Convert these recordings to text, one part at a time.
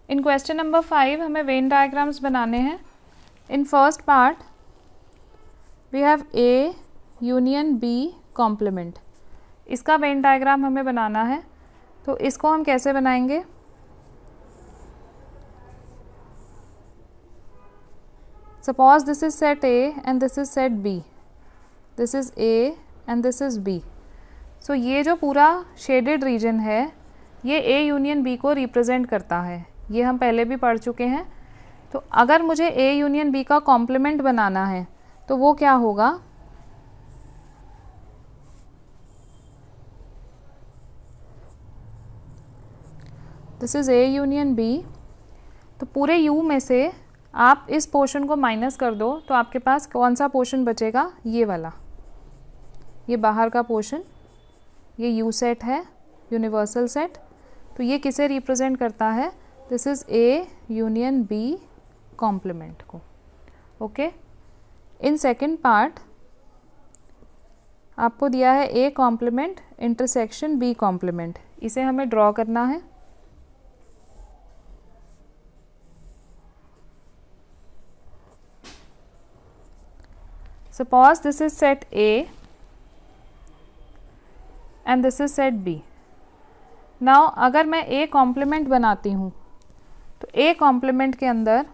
इन question number 5 हमें when diagrams बनाने हैं। In first part we have A union B complement. इसका Venn diagram हमें बनाना है, तो इसको हम कैसे बनाएंगे? Suppose this is set A and this is set B, this is A and this is B. So ये जो पूरा शेडेड रीजन है ये ए यूनियन बी को रिप्रेजेंट करता है, ये हम पहले भी पढ़ चुके हैं। तो अगर मुझे ए यूनियन बी का कॉम्प्लीमेंट बनाना है तो वो क्या होगा? This is A union B. तो पूरे यू में से आप इस पोर्शन को माइनस कर दो तो आपके पास कौन सा पोर्शन बचेगा? ये वाला, ये बाहर का पोर्शन, ये यू सेट है, यूनिवर्सल सेट। तो ये किसे रिप्रेजेंट करता है? This is A union B complement को। ओके, इन सेकेंड पार्ट आपको दिया है A complement intersection B complement. इसे हमें ड्रॉ करना है। Suppose this is set A and this is set B. Now अगर मैं ए कॉम्प्लीमेंट बनाती हूँ तो ए कॉम्प्लीमेंट के अंदर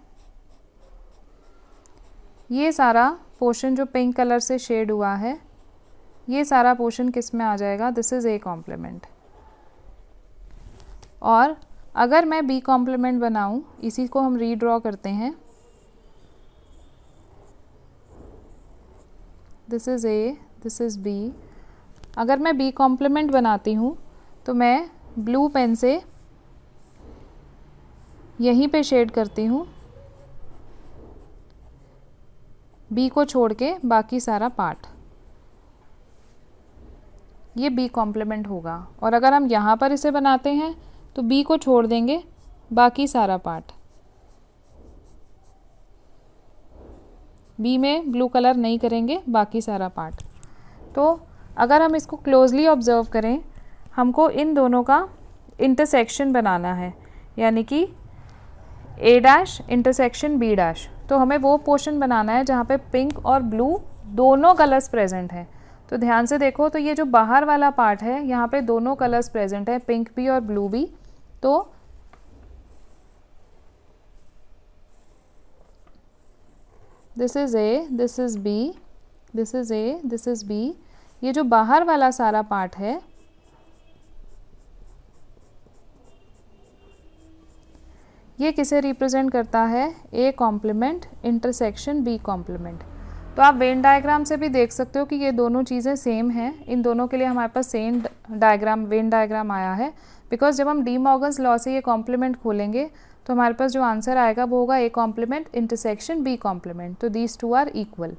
ये सारा पोर्शन जो पिंक कलर से शेड हुआ है, ये सारा पोर्शन किस में आ जाएगा? This is A complement. और अगर मैं बी कॉम्प्लीमेंट बनाऊं, इसी को हम रीड्रॉ करते हैं। This is A, this is B. अगर मैं बी कॉम्प्लीमेंट बनाती हूँ तो मैं ब्लू पेन से यहीं पे शेड करती हूँ, बी को छोड़ के बाकी सारा पार्ट, ये बी कॉम्प्लीमेंट होगा। और अगर हम यहाँ पर इसे बनाते हैं तो बी को छोड़ देंगे, बाकी सारा पार्ट, बी में ब्लू कलर नहीं करेंगे, बाकी सारा पार्ट। तो अगर हम इसको क्लोजली ऑब्जर्व करें, हमको इन दोनों का इंटरसेक्शन बनाना है, यानी कि ए डैश इंटरसेक्शन बी डैश। तो हमें वो पोर्शन बनाना है जहाँ पे पिंक और ब्लू दोनों कलर्स प्रेजेंट हैं। तो ध्यान से देखो, तो ये जो बाहर वाला पार्ट है यहाँ पे दोनों कलर्स प्रेजेंट है, पिंक भी और ब्लू भी। तो this is A, this is B, this is A, this is B. ये जो बाहर वाला सारा पार्ट है ये किसे रिप्रेजेंट करता है? A complement intersection B complement. तो आप वेन डायग्राम से भी देख सकते हो कि ये दोनों चीज़ें सेम हैं। इन दोनों के लिए हमारे पास सेम डायग्राम, वेन डायग्राम आया है, बिकॉज जब हम डी मॉर्गन्स लॉ से ये कॉम्प्लीमेंट खोलेंगे तो हमारे पास जो आंसर आएगा वो होगा A complement intersection B complement. तो these two are equal.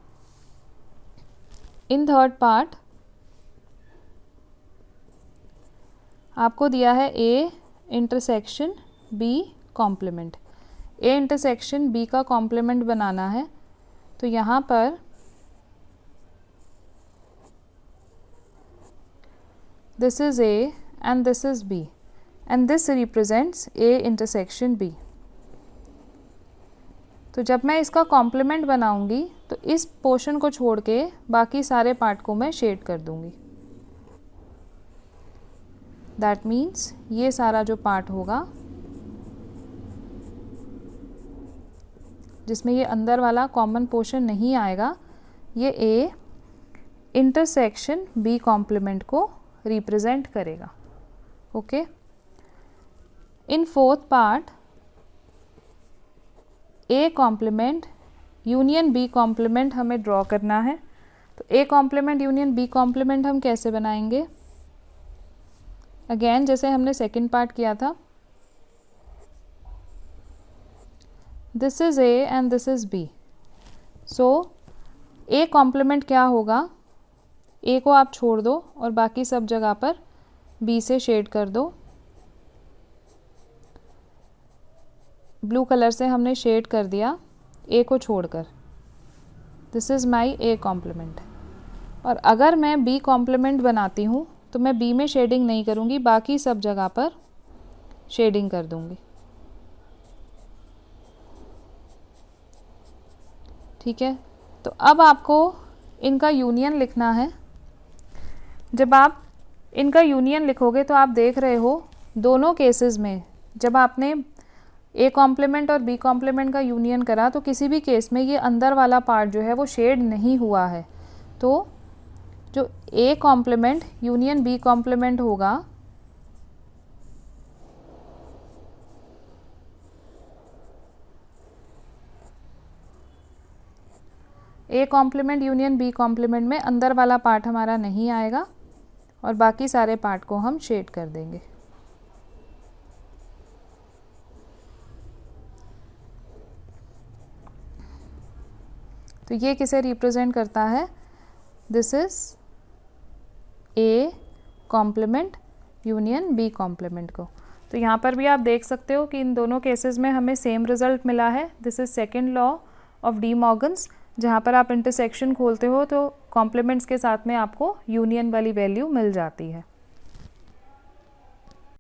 In third part आपको दिया है A intersection B complement. A intersection B का कॉम्प्लीमेंट बनाना है, तो यहाँ पर this is A and this is B and this represents A intersection B. तो जब मैं इसका कॉम्प्लीमेंट बनाऊंगी तो इस पोर्शन को छोड़ के बाकी सारे पार्ट को मैं शेड कर दूंगी। दैट मीन्स ये सारा जो पार्ट होगा जिसमें ये अंदर वाला कॉमन पोर्शन नहीं आएगा, ये ए इंटरसेक्शन बी कॉम्प्लीमेंट को रिप्रेजेंट करेगा। Okay, in fourth part A complement union B complement हमें ड्रॉ करना है। तो A complement union B complement हम कैसे बनाएंगे? अगेन जैसे हमने सेकंड पार्ट किया था, this is A and this is B. So A complement क्या होगा? ए को आप छोड़ दो और बाकी सब जगह पर बी से शेड कर दो। ब्लू कलर से हमने शेड कर दिया ए को छोड़कर। This is my A complement. और अगर मैं बी कॉम्प्लीमेंट बनाती हूँ तो मैं बी में शेडिंग नहीं करूँगी, बाकी सब जगह पर शेडिंग कर दूँगी। ठीक है, तो अब आपको इनका यूनियन लिखना है। जब आप इनका यूनियन लिखोगे तो आप देख रहे हो दोनों केसेस में जब आपने ए कॉम्प्लीमेंट और बी कॉम्प्लीमेंट का यूनियन करा तो किसी भी केस में ये अंदर वाला पार्ट जो है वो शेड नहीं हुआ है। तो जो A complement union B complement होगा A complement union B complement में अंदर वाला पार्ट हमारा नहीं आएगा और बाकी सारे पार्ट को हम शेड कर देंगे। तो ये किसे रिप्रेजेंट करता है? This is A complement union B complement को। तो यहाँ पर भी आप देख सकते हो कि इन दोनों केसेस में हमें सेम रिजल्ट मिला है। This is second law of D Morgan's, जहाँ पर आप इंटरसेक्शन खोलते हो तो कॉम्प्लीमेंट्स के साथ में आपको यूनियन वाली वैल्यू मिल जाती है।